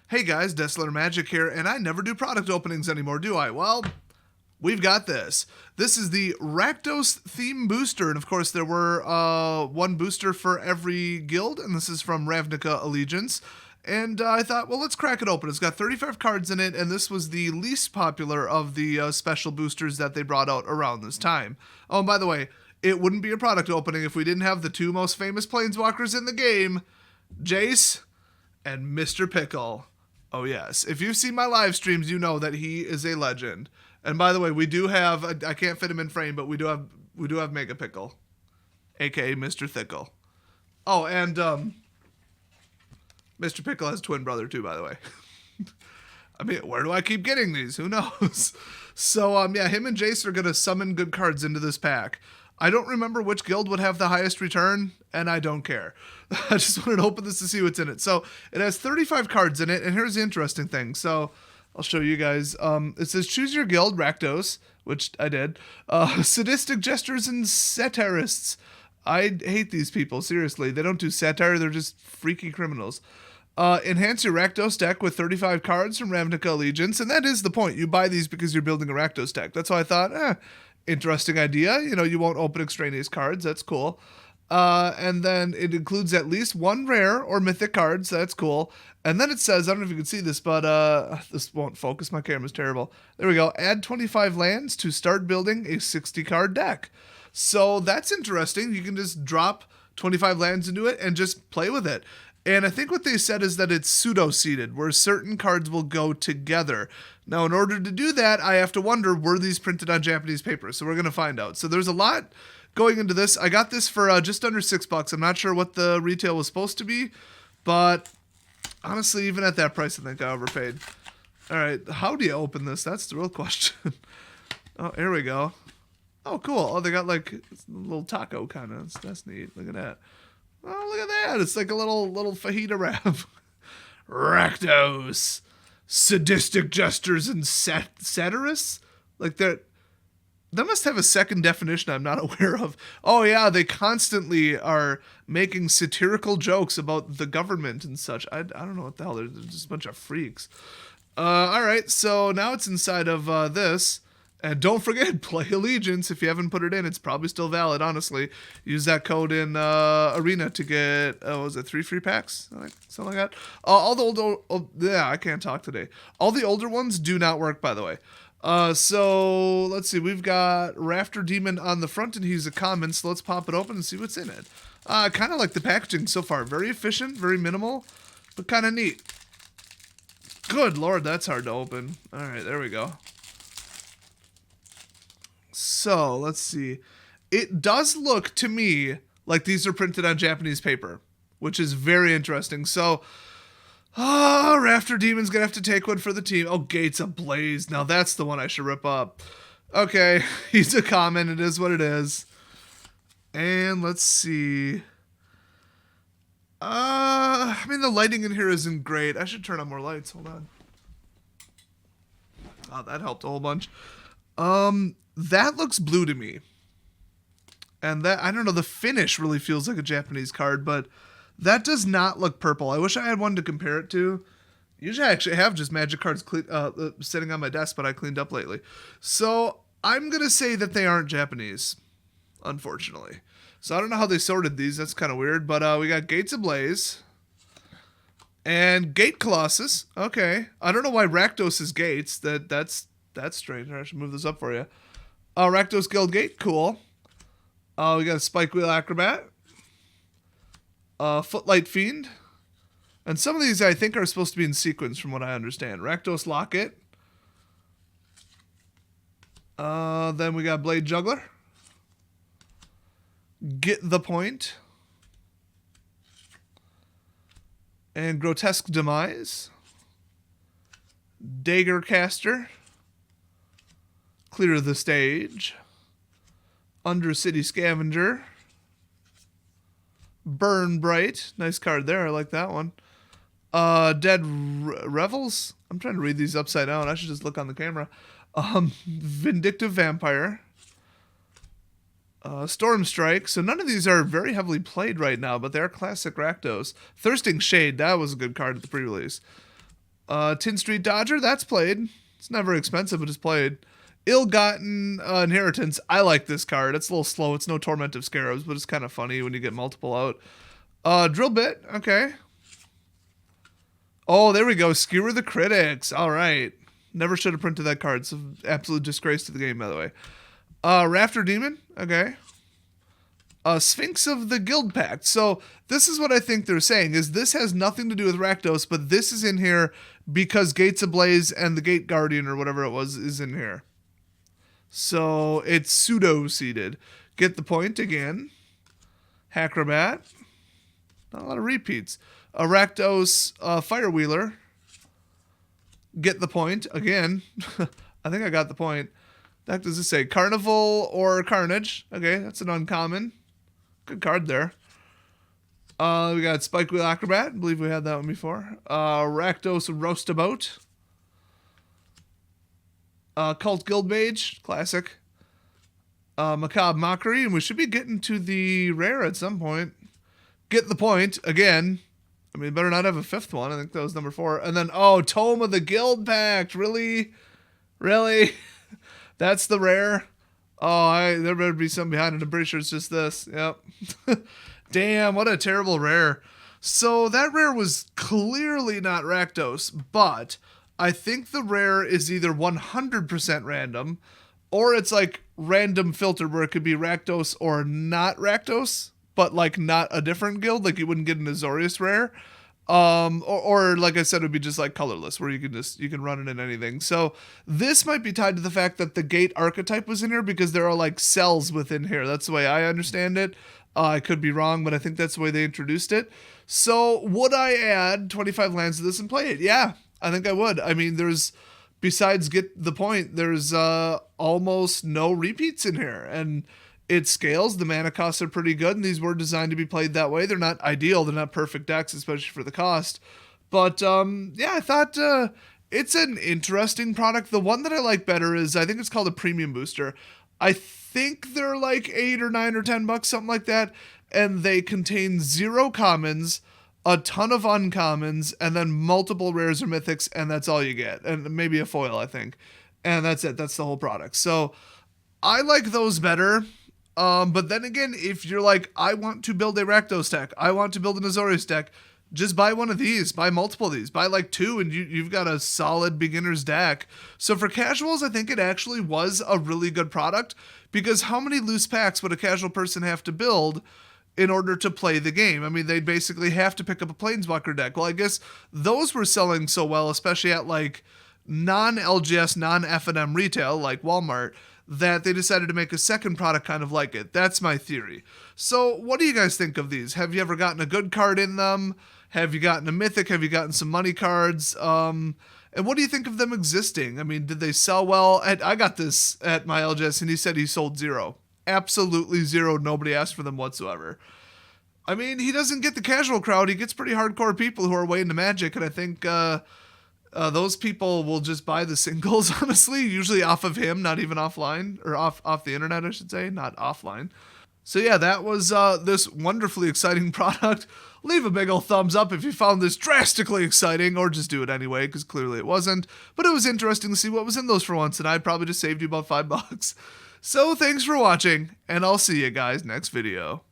Hey guys, Desolate Magic here, and I never do product openings anymore, do I? Well, we've got this. This is the Rakdos theme booster, and of course there were one booster for every guild, and this is from Ravnica Allegiance. And I thought, well, let's crack it open. It's got 35 cards in it, and this was the least popular of the special boosters that they brought out around this time. Oh, and by the way, it wouldn't be a product opening if we didn't have the two most famous planeswalkers in the game, Jace and Mr. Pickle. Oh yes, if you've seen my live streams, you know that he is a legend. And by the way, we do have I can't fit him in frame, but we do have Mega Pickle, aka Mr. Thickle. Oh, and Mr. Pickle has twin brother too, by the way. I mean, where do I keep getting these? Who knows? So yeah, him and Jace are gonna summon good cards into this pack. I don't remember which guild would have the highest return, and I don't care. I just wanted to open this to see what's in it. So it has 35 cards in it, and here's the interesting thing. So I'll show you guys. It says choose your guild, Rakdos, which I did. Sadistic Jesters and Satirists. I hate these people, seriously. They don't do satire, they're just freaky criminals. Enhance your Rakdos deck with 35 cards from Ravnica Allegiance, and that is the point. You buy these because you're building a Rakdos deck. That's why I thought, interesting idea. You know, you won't open extraneous cards. That's cool. And then it includes at least one rare or mythic cards. That's cool. And then it says, I don't know if you can see this, but this won't focus. My camera's terrible. There we go. Add 25 lands to start building a 60-card deck. So that's interesting. You can just drop 25 lands into it and just play with it. And I think what they said is that it's pseudo-seeded, where certain cards will go together. Now, in order to do that, I have to wonder, were these printed on Japanese paper? So we're going to find out. So there's a lot going into this. I got this for just under $6. I'm not sure what the retail was supposed to be, but honestly, even at that price, I think I overpaid. All right, how do you open this? That's the real question. Oh, here we go. Oh, cool. Oh, they got like a little taco kind of. That's neat. Look at that. Oh, look at that. It's like a little fajita wrap. Rakdos. Sadistic Jesters and Satirists? Like that must have a second definition I'm not aware of. Oh yeah, they constantly are making satirical jokes about the government and such. I don't know what the hell. They're just a bunch of freaks. All right, so now it's inside of this. And don't forget, play Allegiance. If you haven't put it in, it's probably still valid, honestly. Use that code in Arena to get, was it 3 free packs? Something like that. All the I can't talk today. All the older ones do not work, by the way. So, let's see. We've got Rafter Demon on the front, and he's a common, so let's pop it open and see what's in it. Kind of like the packaging so far. Very efficient, very minimal, but kind of neat. Good lord, that's hard to open. All right, there we go. So, let's see. It does look to me like these are printed on Japanese paper, which is very interesting. So, Rafter Demon's gonna have to take one for the team. Oh, Gates Ablaze. Now that's the one I should rip up. Okay, he's a common. It is what it is. And let's see. I mean, the lighting in here isn't great. I should turn on more lights. Hold on. Oh, that helped a whole bunch. That looks blue to me. And that, I don't know, the finish really feels like a Japanese card, but that does not look purple. I wish I had one to compare it to. Usually I actually have just Magic cards sitting on my desk, but I cleaned up lately. So I'm going to say that they aren't Japanese, unfortunately. So I don't know how they sorted these. That's kind of weird. But we got Gates Ablaze and Gate Colossus. Okay. I don't know why Rakdos is Gates. That's strange. I should move this up for you. Rakdos Guild Gate. Cool. We got a Spike Wheel Acrobat. Footlight Fiend. And some of these I think are supposed to be in sequence from what I understand. Rakdos Locket. Then we got Blade Juggler. Get the Point. And Grotesque Demise. Dagger Caster. Clear the Stage. Undercity Scavenger. Burn Bright. Nice card there. I like that one. Dead Revels. I'm trying to read these upside down. I should just look on the camera. Vindictive Vampire. Storm Strike. So none of these are very heavily played right now, but they are classic Rakdos. Thirsting Shade. That was a good card at the pre-release. Tin Street Dodger, that's played. It's never expensive, but it's played. Ill-Gotten Inheritance. I like this card. It's a little slow. It's no Torment of Scarabs, but it's kind of funny when you get multiple out. Drill Bit. Okay. Oh, there we go. Skewer the Critics. All right. Never should have printed that card. It's an absolute disgrace to the game, by the way. Rafter Demon. Okay. Sphinx of the Guild Pact. So this is what I think they're saying, is this has nothing to do with Rakdos, but this is in here because Gates Ablaze and the Gate Guardian or whatever it was is in here. So it's pseudo-seeded. Get the point again. Hacrobat. Not a lot of repeats. Rakdos Firewheeler. Get the point again. I think I got the point. That does it say Carnival or Carnage? Okay, that's an uncommon. Good card there. We got Spike Wheel Acrobat. I believe we had that one before. Rakdos Roastabout. Cult Guild Mage. Classic. Macabre Mockery. And we should be getting to the rare at some point. Get the point. Again. I mean, better not have a fifth one. I think that was number 4. And then, oh, Tome of the Guild Pact. Really? Really? That's the rare? Oh, there better be something behind it. I'm pretty sure it's just this. Yep. Damn, what a terrible rare. So that rare was clearly not Rakdos, but I think the rare is either 100% random, or it's like random filter where it could be Rakdos or not Rakdos, but like not a different guild. Like you wouldn't get an Azorius rare. Or like I said, it would be just like colorless where you can run it in anything. So this might be tied to the fact that the gate archetype was in here because there are like cells within here. That's the way I understand it. I could be wrong, but I think that's the way they introduced it. So would I add 25 lands to this and play it? Yeah, I think I would. I mean, besides Get the Point, there's almost no repeats in here. And it scales. The mana costs are pretty good, and these were designed to be played that way. They're not ideal. They're not perfect decks, especially for the cost. But, yeah, I thought it's an interesting product. The one that I like better is, I think it's called a Premium Booster. I think they're like $8 or $9 or $10, something like that. And they contain 0 commons, a ton of uncommons, and then multiple rares or mythics, and that's all you get. And maybe a foil, I think. And that's it. That's the whole product. So I like those better. But then again, if you're like, I want to build a Rakdos deck, I want to build an Azorius deck, just buy one of these, buy multiple of these, buy like 2, and you've got a solid beginner's deck. So for casuals, I think it actually was a really good product, because how many loose packs would a casual person have to build in order to play the game? I mean, they'd basically have to pick up a Planeswalker deck. Well, I guess those were selling so well, especially at like non-LGS, non-F&M retail, like Walmart, that they decided to make a second product kind of like it. That's my theory. So what do you guys think of these? Have you ever gotten a good card in them? Have you gotten a mythic? Have you gotten some money cards? And what do you think of them existing? I mean, did they sell well? I got this at my LGS, and he said he sold 0. Absolutely 0. Nobody asked for them whatsoever. I mean, he doesn't get the casual crowd. He gets pretty hardcore people who are way into Magic, and I think those people will just buy the singles, honestly, usually off of him, not even offline, or off the internet, I should say, not offline. So yeah, that was this wonderfully exciting product. Leave a big ol' thumbs up if you found this drastically exciting, or just do it anyway, because clearly it wasn't. But it was interesting to see what was in those for once, and I probably just saved you about $5. So thanks for watching, and I'll see you guys next video.